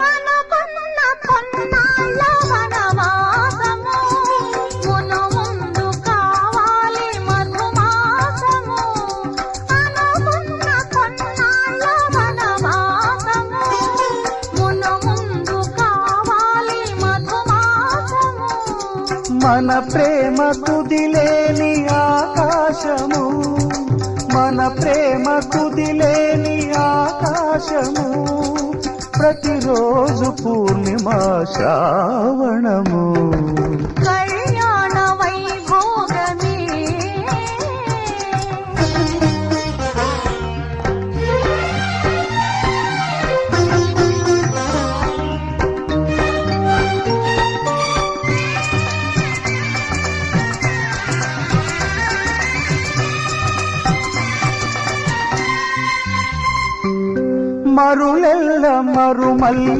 అనుకున్న కొన్నాళ్ళ వనవాసము మును ముందు కావాలి మధుమాసము. అనుకున్న కొన్నాళ్ళ వనవాసము మును ముందు కావాలి మధుమాసము. మన ప్రేమ కుదిలేని ఆకాశము, మన ప్రేమ కుదిలేని ఆకాశము, ప్రతిరోజు పూర్ణిమ శ్రావణము. కళ్యాణ వైభోగమే మరులెల్ల మరుమల్లె